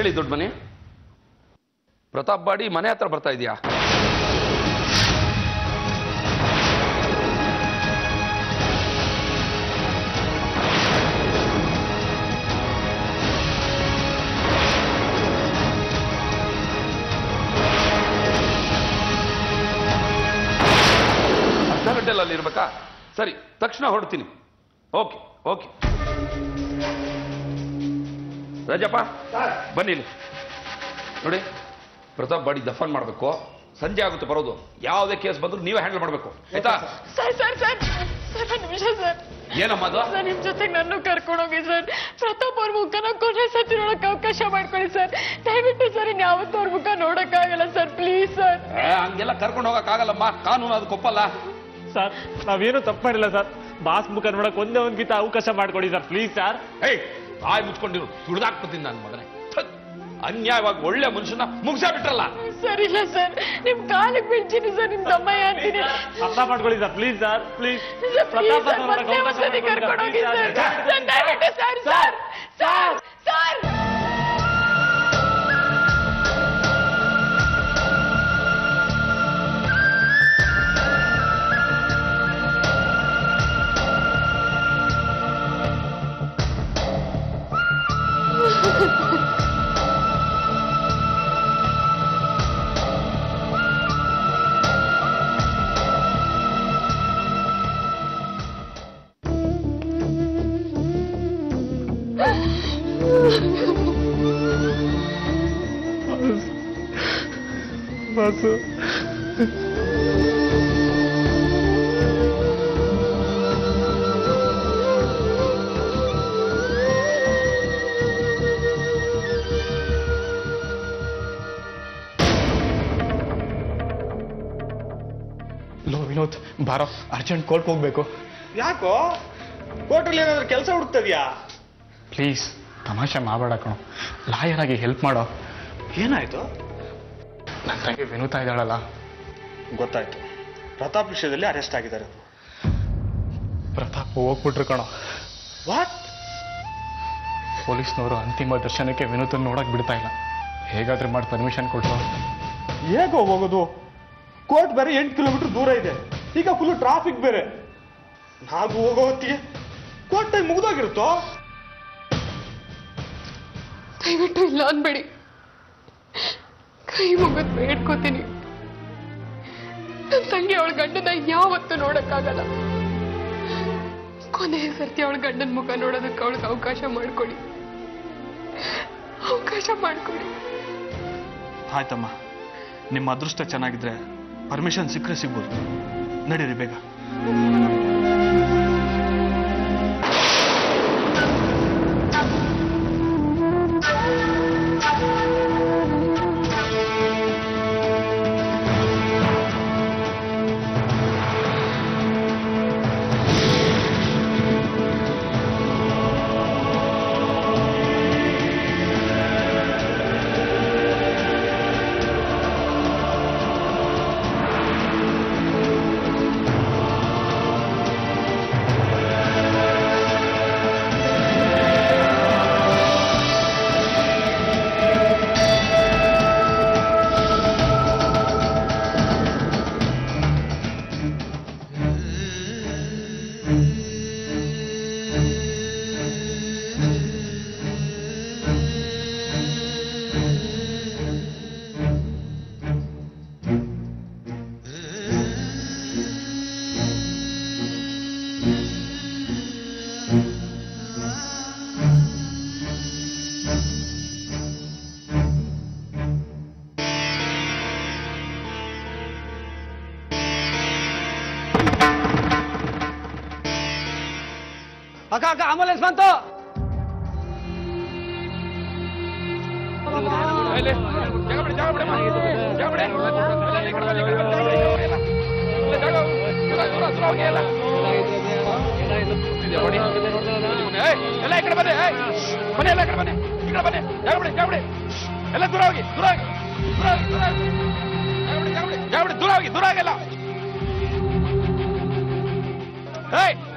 ಹೇಳಿ ದೊಡ್ಡ ಮನೆ. ಪ್ರತಾಪ್ ಬಾಡಿ ಮನೆ ಹತ್ರ ಬರ್ತಾ ಇದೆಯಾ? ಅರ್ಧ ಗಂಟೆಯಲ್ಲಿ ಅಲ್ಲಿ ಇರ್ಬೇಕಾ? ಸರಿ, ತಕ್ಷಣ ಹೊರಡ್ತೀನಿ. Okay okay. ರಾಜಪ್ಪ ಬನ್ನಿ ನೋಡಿ. ಪ್ರತಾಪ್ ಬಾಡಿ ದಫನ್ ಮಾಡಬೇಕು. ಸಂಜೆ ಆಗುತ್ತೆ ಬರೋದು. ಯಾವುದೇ ಕೇಸ್ ಬಂದ್ರು ನೀವೇ ಹ್ಯಾಂಡಲ್ ಮಾಡಬೇಕು, ಆಯ್ತಾ? ನಿಮಿಷ ಸರ್. ಏನಮ್ಮ ಅದು? ಸರ್ ನಿಮ್ ಜೊತೆಗೆ ನನ್ನ ಕರ್ಕೊಂಡೋಗಿ ಸರ್. ಪ್ರತಾಪ್ ಅವ್ರ ಮುಖನ ಕೊನೆ ಸತಿ ನೋಡಕ್ ಅವಕಾಶ ಮಾಡ್ಕೊಳ್ಳಿ ಸರ್. ದಯವಿಟ್ಟು ಸರ್ ಇನ್ಯಾವತ್ತೂ ಅವ್ರ ಮುಖ ನೋಡಕ್ಕಾಗಲ್ಲ ಸರ್, ಪ್ಲೀಸ್ ಸರ್. ಹಂಗೆಲ್ಲ ಕರ್ಕೊಂಡು ಹೋಗಕ್ಕಾಗಲ್ಲಮ್ಮ, ಕಾನೂನು ಅದಕ್ಕೆ ಒಪ್ಪಲ್ಲ. ಸರ್ ನಾವೇನು ತಪ್ಪು ಮಾಡಿಲ್ಲ ಸರ್. ಬಾಸ್ ಮುಖ ನೋಡಕ್ ಒಂದೇ ಒಂದ್ಗಿಂತ ಅವಕಾಶ ಮಾಡ್ಕೊಡಿ ಸರ್, ಪ್ಲೀಸ್ ಸರ್. ಬಾಯಿ ಮುಚ್ಕೊಂಡಿರು, ತುಳಿದಾಕ್ಬಿಡ್ತೀನಿ ನಾನು ಮಗನೇ. ಅನ್ಯಾಯವಾಗಿ ಒಳ್ಳೆ ಮನುಷ್ಯನ ಮುಗಿಸೇ ಬಿಟ್ರಲ್ಲ. ಸರ್ ಇಲ್ಲ ಸರ್, ನಿಮ್ ಕಾಲಿಗೆ ಬೀಳ್ತೀನಿ ಸರ್, ನಿಮ್ ತಮ್ಮಯ್ಯ ಅಂತೀನಿ. ಅರ್ಥ ಮಾಡ್ಕೊಳ್ಳಿ ಸರ್, ಪ್ಲೀಸ್ ಸರ್, ಪ್ಲೀಸ್. ಕರ್ಕೊಂಡೋಗಿ ಸರ್, ದಯವಿಟ್ಟು sir. Sir sir sir boss Vinod ಬಾರೋ, ಅರ್ಜೆಂಟ್ ಕೋರ್ಟ್ ಹೋಗ್ಬೇಕು. ಯಾಕೋ? ಕೋರ್ಟಲ್ಲಿ ಏನಾದ್ರೂ ಕೆಲಸ ಹುಡುಕ್ತದ್ಯಾ? ಪ್ಲೀಸ್ ತಮಾಷೆ ಮಾಡಬೇಡ ಕಣೋ, ಲಾಯರ್ ಆಗಿ ಹೆಲ್ಪ್ ಮಾಡೋ. ಏನಾಯ್ತು? ನನ್ನ ತಂಗಿ ವಿನೂತಾ ಇದ್ದಾಳಲ್ಲ. ಗೊತ್ತಾಯ್ತು, ಪ್ರತಾಪ್ ವಿಷಯದಲ್ಲಿ ಅರೆಸ್ಟ್ ಆಗಿದ್ದಾರೆ. ಪ್ರತಾಪ್ ಹೋಗ್ಬಿಟ್ರು ಕಣೋ. ವಾಟ್? ಪೊಲೀಸ್ನವರು ಅಂತಿಮ ದರ್ಶನಕ್ಕೆ ವಿನೂತನ್ ನೋಡಕ್ ಬಿಡ್ತಾ ಇಲ್ಲ. ಹೇಗಾದ್ರೂ ಮಾಡಿ ಪರ್ಮಿಷನ್ ಕೊಟ್ಟರು. ಹೇಗೋ ಹೋಗೋದು? ಕೋರ್ಟ್ ಬೇರೆ 8 ಕಿಲೋಮೀಟರ್ ದೂರ ಇದೆ. ಈಗ ಫುಲ್ ಟ್ರಾಫಿಕ್ ಬೇರೆ. ನಾವು ಹೋಗೋ ಹೊತ್ತಿಗೆ ಕೋರ್ಟ್ ಟೈಮ್ ಮುಗಿದೋಗಿರುತ್ತೋ? ದಯವಿಟ್ಟು ಇಲ್ಲ ಅನ್ಬೇಡಿ, ಕೈ ಮುಗಿದ್ ಬೇಡ್ಕೋತೀನಿ. ನನ್ನ ತಂಗಿ ಅವಳ ಗಂಡನ ಯಾವತ್ತೂ ನೋಡಕ್ಕಾಗಲ್ಲ. ಕೊನೆಯ ಸರ್ತಿ ಅವಳ ಗಂಡನ ಮುಖ ನೋಡೋದಕ್ಕೆ ಅವಳಿಗೆ ಅವಕಾಶ ಮಾಡ್ಕೊಡಿ. ಆಯ್ತಮ್ಮ, ನಿಮ್ಮ ಅದೃಷ್ಟ ಚೆನ್ನಾಗಿದ್ರೆ ಪರ್ಮಿಷನ್ ಸಿಕ್ಕರೆ ಸಿಗ್ಬೋದು. ನಡೀರಿ ಬೇಗ. ಅಕ್ಕ ಅಕ್ಕ ಆಂಬುಲೆನ್ಸ್ ಬಂತು. ಎಲ್ಲ ಈ ಕಡೆ ಬನ್ನಿ, ಬನ್ನಿ ಎಲ್ಲ ಕಡೆ ಬನ್ನಿ, ಈ ಕಡೆ ಬನ್ನಿ, ಜಾಗಬಿಡಿ ಎಲ್ಲ ದೂರ ಹೋಗಿ, ದೂರ ಆಗಿಲ್ಲ.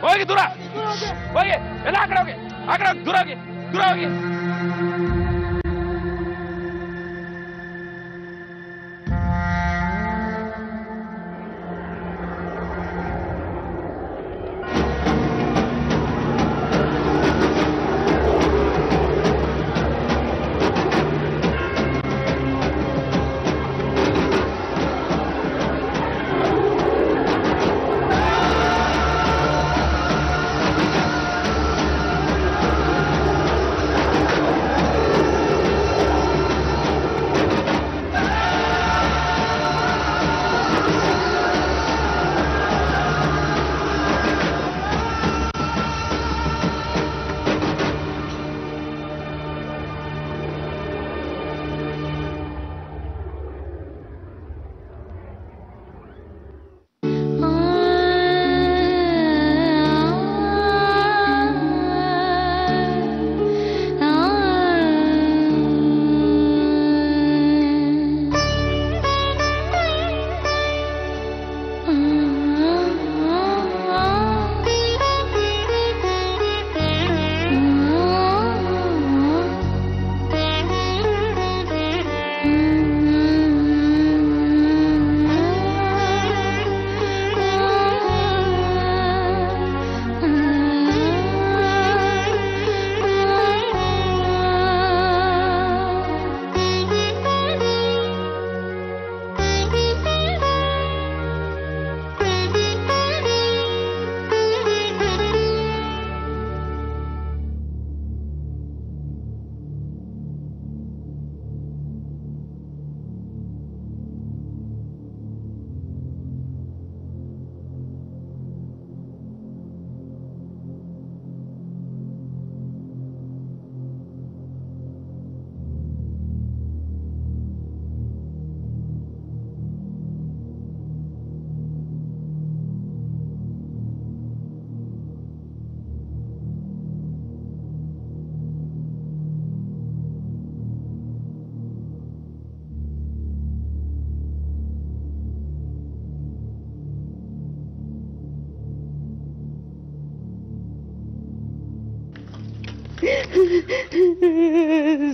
ಹೋಗಿ ದೂರ ಹೋಗಿ, ಎಲ್ಲ ಆ ಕಡೆ ಹೋಗಿ, ದೂರ ಹೋಗಿ.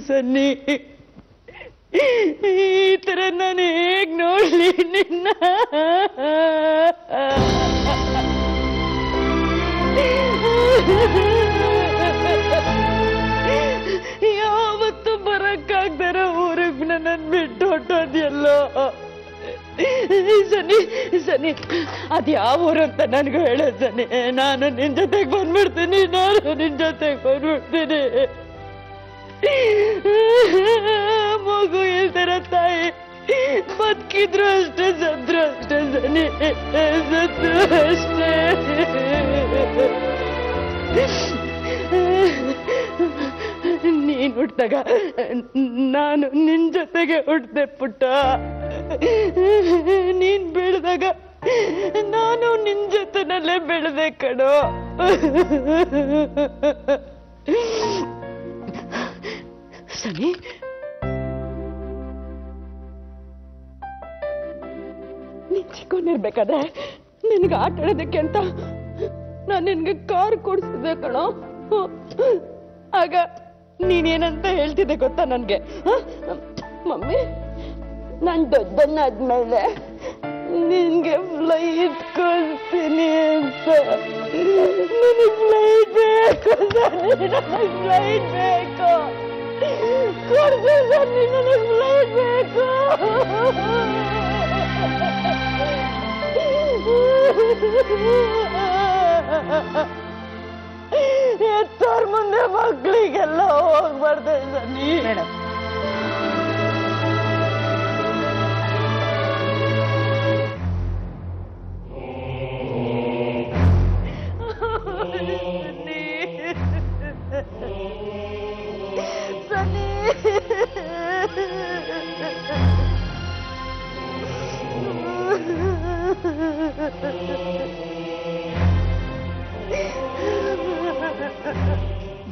ಸನ್ನಿ, ಈ ತರ ನಾನು ಹೇಗ್ ನೋಡ್ಲಿ ನಿನ್ನ? ಯಾವತ್ತು ಬರಕ್ಕಾಗ್ದಾರ ಊರಿಗೆ ನನ್ನ ಬಿಟ್ಟು ಹೊಟ್ಟೋದ್ಯಲ್ಲೋ. ಸನಿ ಸನಿ, ಅದ್ಯಾವ ಊರು ಅಂತ ನನ್ಗೂ ಹೇಳೋ ಸನಿ. ನಾನು ನಿನ್ ಜೊತೆಗೆ ಬಂದ್ಬಿಡ್ತೀನಿ, ಮಗು ಇಲ್ದರ ತಾಯಿ ಬದುಕಿದ್ರು ಅಷ್ಟೇ, ಸತ್ರು ಅಷ್ಟೇ ಸನಿ, ಸತ್ರು ಅಷ್ಟೇ. ನೀನ್ ಹುಟ್ಟಾಗ ನಾನು ನಿನ್ ಜೊತೆಗೆ ಹುಟ್ದೆ ಪುಟ್ಟ. ನೀನ್ ಬೆಳೆದಾಗ ನಾನು ನಿನ್ ಜೊತೆನಲ್ಲೇ ಬೆಳೆದೆ ಕಣೋ. ಸನಿ, ನೀನ್ ಚಿಕ್ಕವನಿರ್ಬೇಕಾದ್ರೆ ನಿನ್ಗೆ ಆಟ ಆಡೋದಕ್ಕೆ ಅಂತ ನಾನು ನಿನ್ಗೆ ಕಾರ್ ಕೊಡ್ಸಿದ್ದೆ ಕಣೋ. ಆಗ ನೀನೇನಂತ ಹೇಳ್ತಿದ್ದೆ ಗೊತ್ತಾ ನನ್ಗೆ? ಮಮ್ಮಿ, ನಾನ್ ದೊಡ್ಡನಾದ್ಮೇಲೆ ನಿನ್ಗೆ ಫ್ಲೈಟ್ ಕಳಿಸ್ತೀನಿ ಅಂತ. ನನಗೆ ಫ್ಲೈಟ್ ಬೇಕು, ಫ್ಲೈಟ್ ಬೇಕು, ಕೊಡ್ಸಿ ಸನ್ನಿ, ನನಗೆ ಫ್ಲೈಟ್ ಬೇಕು. ಎತ್ತೋರ್ ಮುಂದೆ ಮಕ್ಳಿಗೆಲ್ಲ ಹೋಗ್ಬಾರ್ದು ಸನ್ನಿ. ಮೇಡಮ್, ಸನ್ನಿ,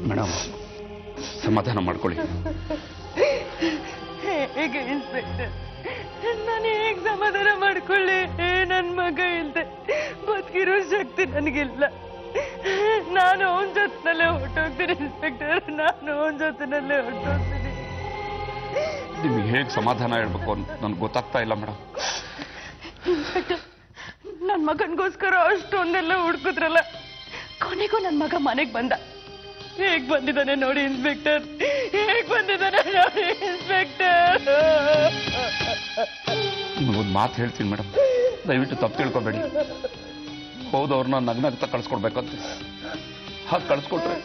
ಮೇಡಮ್, ಸಮಾಧಾನ ಮಾಡ್ಕೊಳ್ಳಿ. ಹೇಗೆ ಇನ್ಸ್ಪೆಕ್ಟರ್, ನಾನು ಹೇಗೆ ಸಮಾಧಾನ ಮಾಡ್ಕೊಳ್ಳಿ? ನನ್ ಮಗ ಇಲ್ದೆ ಬದುಕಿರೋ ಶಕ್ತಿ ನನಗಿಲ್ಲ. ನಾನು ಅವನ ಜೊತೆನಲ್ಲೇ ಹೊರಟೋಗ್ತೀನಿ ಇನ್ಸ್ಪೆಕ್ಟರ್, ನಾನು ಅವನ ಜೊತೆನಲ್ಲೇ ಹೊರಟೋಗ್ತೀನಿ. ನಿಮ್ಗೆ ಹೇಗೆ ಸಮಾಧಾನ ಹೇಳ್ಬೇಕು ಅಂತ ನನ್ಗೆ ಗೊತ್ತಾಗ್ತಾ ಇಲ್ಲ ಮೇಡಮ್. ಇನ್ಸ್ಪೆಕ್ಟರ್, ನನ್ ಮಗನ್ಗೋಸ್ಕರ ಅಷ್ಟೊಂದೆಲ್ಲ ಹುಡುಕಿದ್ರಲ್ಲ, ಕೊನೆಗೂ ನನ್ ಮಗ ಮನೆಗ್ ಬಂದ. ಹೇಗ್ ಬಂದಿದ್ದಾನೆ ನೋಡಿ ಇನ್ಸ್ಪೆಕ್ಟರ್, ಹೇಗ್ ಬಂದಿದ್ದಾನೆ ನೋಡಿ ಇನ್ಸ್ಪೆಕ್ಟರ್. ನಿಮಗೊಂದು ಮಾತು ಹೇಳ್ತೀನಿ ಮೇಡಮ್, ದಯವಿಟ್ಟು ತಪ್ಪು ತಿಳ್ಕೊಬೇಡಿ. ಹೋದವ್ರನ್ನ ನಗ್ನಗ್ತಾ ಕಳ್ಸ್ಕೊಡ್ಬೇಕಂತೆ. ಹಾಗೆ ಕಳ್ಸ್ಕೊಟ್ರೆ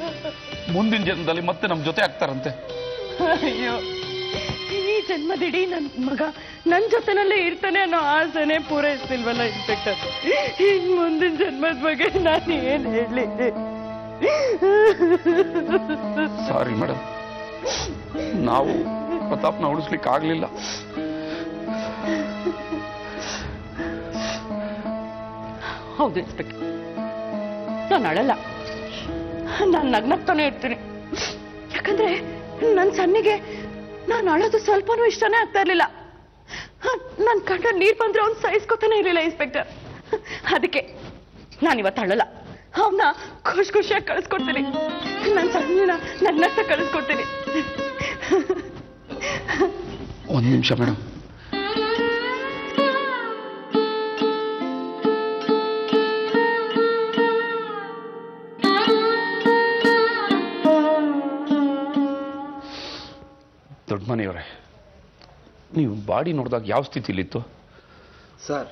ಮುಂದಿನ ಜನ್ಮದಲ್ಲಿ ಮತ್ತೆ ನಮ್ಮ ಜೊತೆ ಆಗ್ತಾರಂತೆ. ಅಯ್ಯೋ, ಈ ಜನ್ಮದಿಡೀ ನನ್ ಮಗ ನನ್ ಜೊತೆನಲ್ಲೇ ಇರ್ತಾನೆ ಅನ್ನೋ ಆಸೆನೆ ಪೂರೈಸ್ತಿಲ್ವಲ್ಲ ಇನ್ಸ್ಪೆಕ್ಟರ್. ಈಗ ಮುಂದಿನ ಜನ್ಮದ ಬಗ್ಗೆ ನಾನು ಏನ್ ಹೇಳಿ? ಸಾರಿ ಮೇಡಮ್, ನಾವು ಪ್ರತಾಪ್ನ ಉಳಿಸ್ಲಿಕ್ಕೆ ಆಗ್ಲಿಲ್ಲ. ಹೌದು ಇನ್ಸ್ಪೆಕ್ಟರ್, ನಾನು ಅಳಲ್ಲ, ನಾನು ನಗ್ನಗ್ತಾನೆ ಇರ್ತೀನಿ. ಯಾಕಂದ್ರೆ ನನ್ನ ಸನ್ನಿಗೆ ನಾನು ಅಳೋದು ಸ್ವಲ್ಪನೂ ಇಷ್ಟನೇ ಆಗ್ತಾ ಇರ್ಲಿಲ್ಲ. ನನ್ ಕಂಡ ನೀರ್ ಬಂದ್ರೆ ಅವ್ನು ಸಹಿಸ್ಕೊತಾನೆ ಇರ್ಲಿಲ್ಲ ಇನ್ಸ್ಪೆಕ್ಟರ್. ಅದಕ್ಕೆ ನಾನಿವತ್ತು ಅಳಲ್ಲ, ಅವನ್ನ ಖುಷಿಯಾಗಿ ಕಳಿಸ್ಕೊಡ್ತೀನಿ. ನನ್ನ ಸನ್ನಿನ ನಗ್ನಗ್ತಾ ಕಳಿಸ್ಕೊಡ್ತೀನಿ. ಒಂದು ನಿಮಿಷ ಮೇಡಮ್. ದೊಡ್ಡ ಮನೆಯವರೇ, ನೀವು ಬಾಡಿ ನೋಡಿದಾಗ ಯಾವ ಸ್ಥಿತಿಲಿತ್ತು ಸರ್?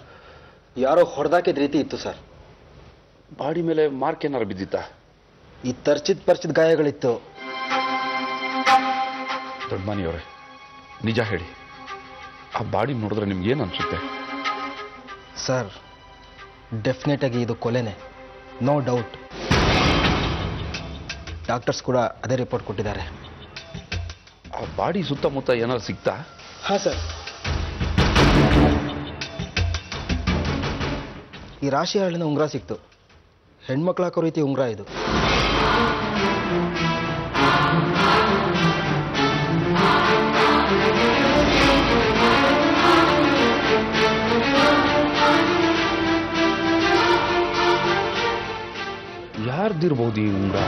ಯಾರೋ ಹೊಡೆದಾಕಿದ ರೀತಿ ಇತ್ತು ಸರ್. ಬಾಡಿ ಮೇಲೆ ಮಾರ್ಕ್ ಏನಾರು ಬಿದ್ದಿತ್ತಾ? ಈ ತರ್ಚಿದ ಗಾಯಗಳಿತ್ತು. ದೊಡ್ಡ ಮನೆಯವರೇ, ನಿಜ ಹೇಳಿ, ಆ ಬಾಡಿ ನೋಡಿದ್ರೆ ನಿಮ್ಗೆ ಏನು ಅನ್ಸುತ್ತೆ? ಸರ್, ಡೆಫಿನೆಟ್ ಆಗಿ ಇದು ಕೊಲೆನೇ, ನೋ ಡೌಟ್. ಡಾಕ್ಟರ್ಸ್ ಕೂಡ ಅದೇ ರಿಪೋರ್ಟ್ ಕೊಟ್ಟಿದ್ದಾರೆ. ಆ ಬಾಡಿ ಸುತ್ತಮುತ್ತ ಏನಾರು ಸಿಗ್ತಾ? ಹಾಂ ಸರ್, ಈ ರಾಶಿ ಹಾಳಿನ ಉಂಗುರ ಸಿಕ್ತು. ಹೆಣ್ಮಕ್ಳು ಹಾಕೋ ರೀತಿ ಉಂಗುರ ಇದು. ಯಾರ್ದಿರ್ಬೋದು ಈ ಉಂಗುರ?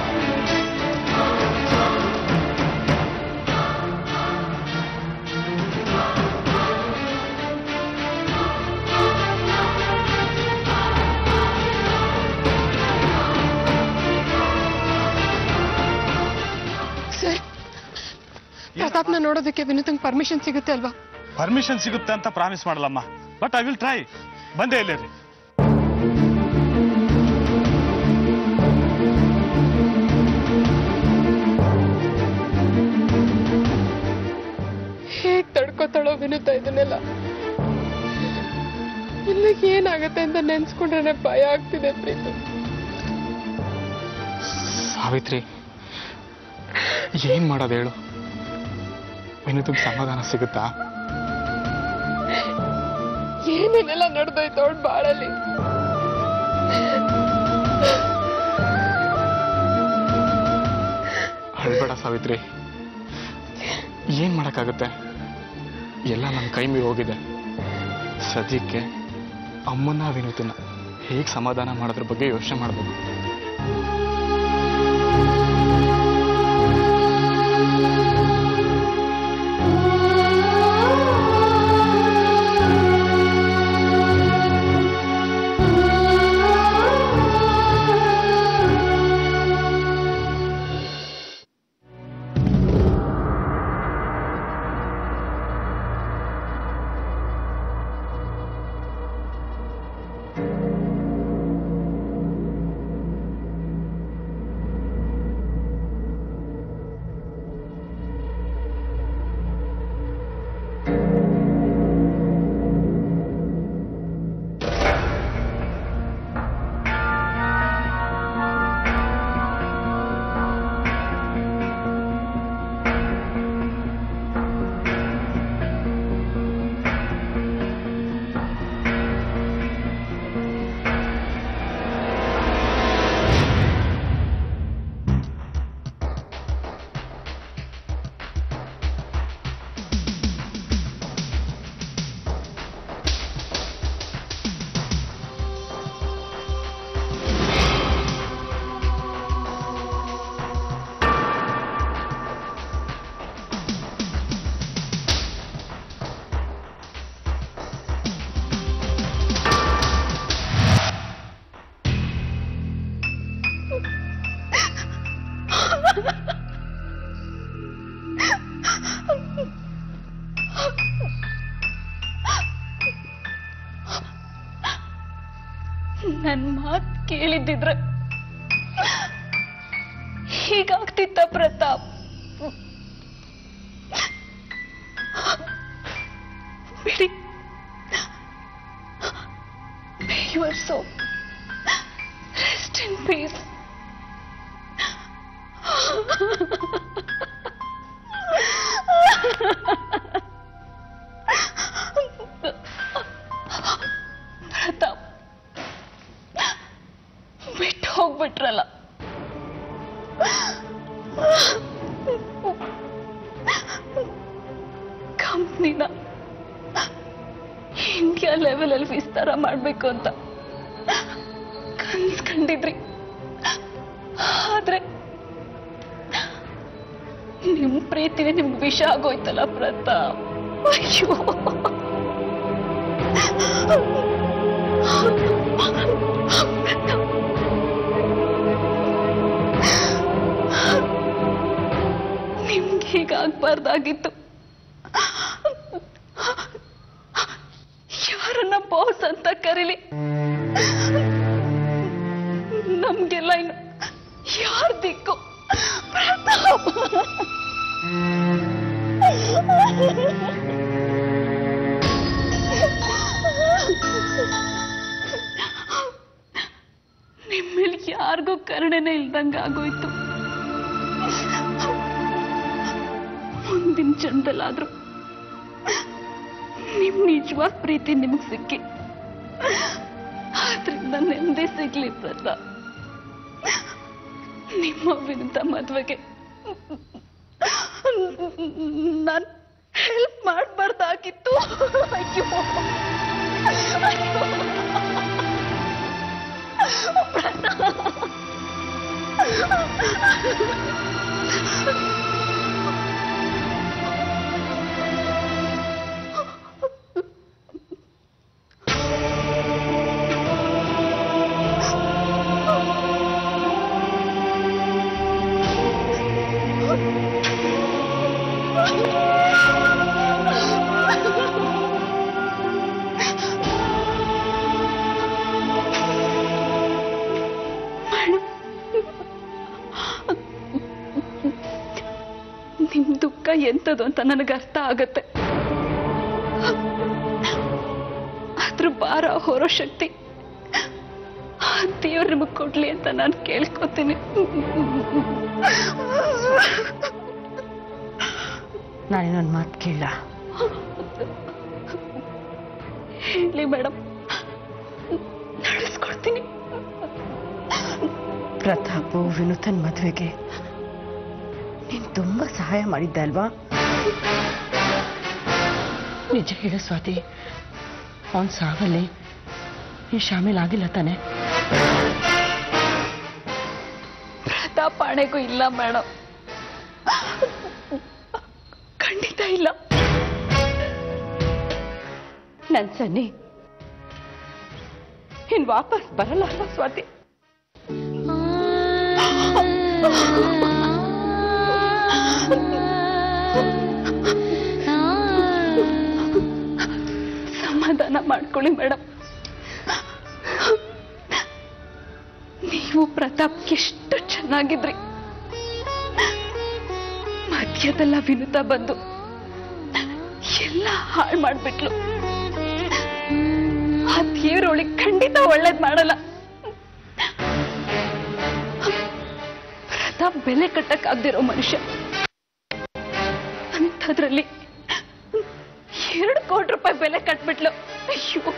ಪ್ರತಾಪ್ನ ನೋಡೋದಕ್ಕೆ ವಿನೂತಂಗ್ ಪರ್ಮಿಷನ್ ಸಿಗುತ್ತೆ ಅಲ್ವಾ? ಪರ್ಮಿಷನ್ ಸಿಗುತ್ತೆ ಅಂತ ಪ್ರಾಮಿಸ್ ಮಾಡಲಮ್ಮ, ಬಟ್ ಐ ವಿಲ್ ಟ್ರೈ. ಬಂದೇ ಇಲ್ಲೇ ರೀ. ಹೇಗ್ ತಡ್ಕೋತಾಳೋ ವಿನೂತ ಇದನ್ನೆಲ್ಲ. ಇಲ್ಲ ಏನಾಗತ್ತೆ ಅಂತ ನೆನ್ಸ್ಕೊಂಡ್ರೆ ಭಯ ಆಗ್ತಿದೆ ಪ್ರೀತು. ಸಾವಿತ್ರಿ, ಏನ್ ಮಾಡೋದು ಹೇಳು? ವಿನೂತಂಗ್ ಸಮಾಧಾನ ಸಿಗುತ್ತಾ? ಏನೇನೆಲ್ಲ ನಡೆದೋಯ್ತು ಅವಳು ಬಾಳಲ್ಲಿ. ಅಳ್ಬೇಡ ಸಾವಿತ್ರಿ, ಏನ್ ಮಾಡಕ್ಕಾಗತ್ತೆ? ಎಲ್ಲ ನನ್ನ ಕೈ ಮೀರಿ ಹೋಗಿದೆ. ಸದ್ಯಕ್ಕೆ ಅಮ್ಮನ ವಿನೂತನ ಹೇಗೆ ಸಮಾಧಾನ ಮಾಡೋದ್ರ ಬಗ್ಗೆ ಯೋಚನೆ ಮಾಡಬೇಕು. ನನ್ ಮಾತ್ ಕೇಳಿದ್ದಿದ್ರೆ ಹೀಗಾಗ್ತಿತ್ತ ಪ್ರತಾಪ್? ಬಿಡಿ, you are so rest in peace. Pratap ಬಿಟ್ಟು ಹೋಗ್ಬಿಟ್ರಲ್ಲ. ಕಂಪ್ನಿನ ಇಂಡಿಯಾ ಲೆವೆಲ್ ಅಲ್ಲಿ ವಿಸ್ತಾರ ಮಾಡ್ಬೇಕು ಅಂತ ಕನ್ಸ್ಕೊಂಡಿದ್ರಿ. ಆದ್ರೆ ನಿಮ್ ಪ್ರೀತಿನೇ ನಿಮ್ಗೆ ವಿಷ ಆಗೋಯ್ತಲ್ಲ ಪ್ರತಾಪ್. ಅಯ್ಯೋ, ನಿಮ್ಗೆ ಹೀಗಾಗ್ಬಾರ್ದಾಗಿತ್ತು. ಯಾರನ್ನ ಬಾಸ್ ಅಂತ ಕರೀಲಿ, ನಮ್ಗೆಲ್ಲ ಇನ್ನು ಯಾರ್ ದಿಕ್ಕು? ಪ್ರತಾಪ್, ನಿಮ್ಮಲ್ಲಿ ಯಾರಿಗೂ ಕರುಣೆನೇ ಇಲ್ದಂಗ ಆಗೋಯ್ತು. ಮುಂದಿನ ಜನ್ಮದಲ್ಲಾದ್ರೂ ನಿಮ್ ನಿಜವಾದ ಪ್ರೀತಿ ನಿಮಗ್ ಸಿಕ್ಕಿ ಆದ್ರಿಂದ ನೆಮ್ಮದಿ ಸಿಗ್ಲಿ ಪ್ರತಾಪ್. ನಿಮ್ಮ ವಿರುದ್ಧ ಮದ್ವೆಗೆ ನಾನ್ ಹೆಲ್ಪ್ ಮಾಡ್ಬಾರ್ದಾಗಿತ್ತು. ಅಯ್ಯೋ, Oh, ಎಂಥದ್ದು ಅಂತ ನನಗೆ ಅರ್ಥ ಆಗತ್ತೆ. ಅದ್ರ ಭಾರ ಹೊರೋ ಶಕ್ತಿ ದೇವ್ರು ನಿಮಗೆ ಕೊಡ್ಲಿ ಅಂತ ನಾನು ಕೇಳ್ಕೊತೀನಿ. ನಾನೇನೊಂದು ಮಾತು ಕೇಳ. ಹೇಳಿ ಮೇಡಮ್, ನಡೆಸ್ಕೊಡ್ತೀನಿ. ಪ್ರತಾಪು ವಿನುತನ್ ಮದುವೆಗೆ ನೀನು ತುಂಬಾ ಸಹಾಯ ಮಾಡಿದ್ದೆ ಅಲ್ವಾ? ನಿಜ ಹೇಳ ಸ್ವಾತಿ, ಅವನ್ ಸಾವಲ್ಲಿ ನೀ ಶಾಮೀಲ್ ಆಗಿಲ್ಲ ತಾನೆ? ಪ್ರತಾಪ್ ಆಣೆಗೂ ಇಲ್ಲ ಮೇಡಮ್, ಖಂಡಿತ ಇಲ್ಲ. ನನ್ ಸನ್ನಿ ಇನ್ ವಾಪಸ್ ಬರಲ್ಲ ಅಲ್ವಾ ಸ್ವಾತಿ? ಸಮಾಧಾನ ಮಾಡ್ಕೊಳ್ಳಿ ಮೇಡಮ್. ನೀವು ಪ್ರತಾಪ್ ಎಷ್ಟು ಚೆನ್ನಾಗಿದ್ರಿ. ಮಧ್ಯದಲ್ಲ ವಿನುತಾ ಬಂದು ಎಲ್ಲ ಹಾಳು ಮಾಡ್ಬಿಟ್ಲು. ಆ ದೇವ್ರೊಳಗೆ ಖಂಡಿತ ಒಳ್ಳೇದ್ ಮಾಡಲ್ಲ. ಪ್ರತಾಪ್ ಬೆಲೆ ಕಟ್ಟಕ್ ಆಗದಿರೋ ಮನುಷ್ಯ, ಅಂಥದ್ರಲ್ಲಿ 2 ಕೋಟಿ ರೂಪಾಯಿ ಬೆಲೆ ಕಟ್ಬಿಟ್ಲು. ಅಯ್ಯೋ,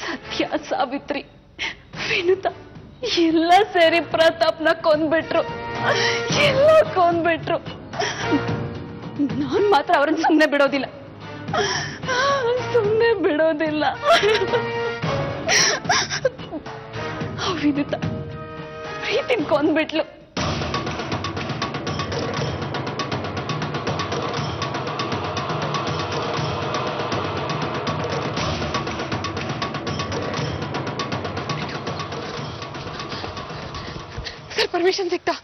ಸತ್ಯ, ಸಾವಿತ್ರಿ, ವಿನುತಾ ಎಲ್ಲ ಸೇರಿ ಪ್ರತಾಪ್ನ ಕೊಂದ್ಬಿಟ್ರು. ಎಲ್ಲ ಕೊಂದ್ಬಿಟ್ರು. ನಾನ್ ಮಾತ್ರ ಅವ್ರನ್ನ ಸುಮ್ಮನೆ ಬಿಡೋದಿಲ್ಲ, ಸುಮ್ಮನೆ ಬಿಡೋದಿಲ್ಲ. ವಿನುತಾ ಪ್ರೀತಿನ ಕೊಂದ್ಬಿಟ್ಲು. ಸರ್, ಪರ್ಮಿಷನ್ ಸಿಗ್ತಾ?